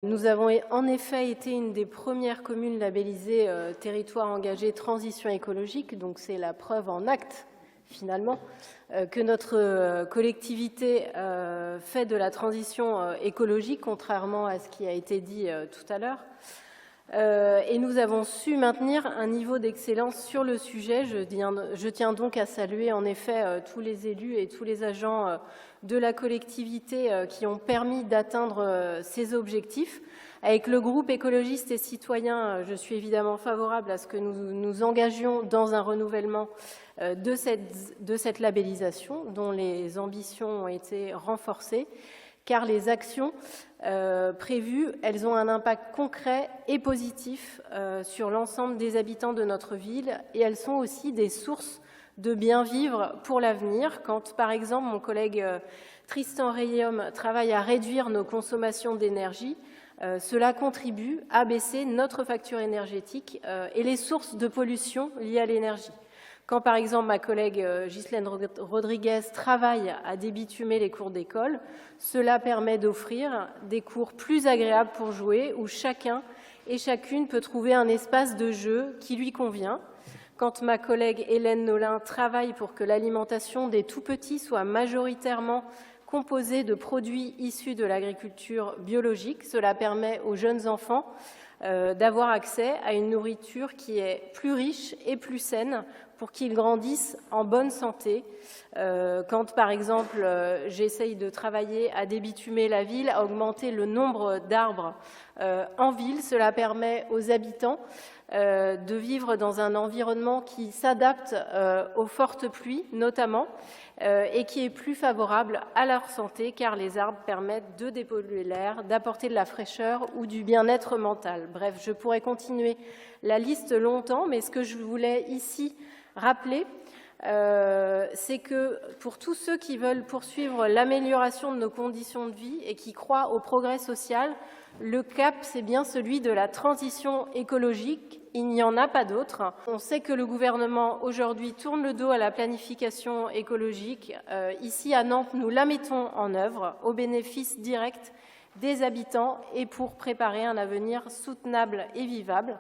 Nous avons en effet été une des premières communes labellisées territoire engagé transition écologique, donc c'est la preuve en actes finalement que notre collectivité fait de la transition écologique, contrairement à ce qui a été dit tout à l'heure. Et nous avons su maintenir un niveau d'excellence sur le sujet. Je tiens donc à saluer en effet tous les élus et tous les agents de la collectivité qui ont permis d'atteindre ces objectifs. Avec le groupe écologiste et citoyen, je suis évidemment favorable à ce que nous nous engagions dans un renouvellement de cette labellisation, dont les ambitions ont été renforcées, car les actions prévues, elles ont un impact concret et positif sur l'ensemble des habitants de notre ville, et elles sont aussi des sources de bien-vivre pour l'avenir. Quand, par exemple, mon collègue Tristan Reillium travaille à réduire nos consommations d'énergie, cela contribue à baisser notre facture énergétique et les sources de pollution liées à l'énergie. Quand, par exemple, ma collègue Ghislaine Rodriguez travaille à débitumer les cours d'école, cela permet d'offrir des cours plus agréables pour jouer, où chacun et chacune peut trouver un espace de jeu qui lui convient. Quand ma collègue Hélène Nolin travaille pour que l'alimentation des tout-petits soit majoritairement composée de produits issus de l'agriculture biologique, cela permet aux jeunes enfants d'avoir accès à une nourriture qui est plus riche et plus saine pour qu'ils grandissent en bonne santé. Quand, par exemple, j'essaye de travailler à débitumer la ville, à augmenter le nombre d'arbres en ville, cela permet aux habitants de vivre dans un environnement qui s'adapte aux fortes pluies, notamment, et qui est plus favorable à leur santé, car les arbres permettent de dépolluer l'air, d'apporter de la fraîcheur ou du bien-être mental. Bref, je pourrais continuer la liste longtemps, mais ce que je voulais ici rappeler, c'est que pour tous ceux qui veulent poursuivre l'amélioration de nos conditions de vie et qui croient au progrès social, le cap, c'est bien celui de la transition écologique. Il n'y en a pas d'autre. On sait que le gouvernement, aujourd'hui, tourne le dos à la planification écologique. Ici, à Nantes, nous la mettons en œuvre au bénéfice direct des habitants et pour préparer un avenir soutenable et vivable.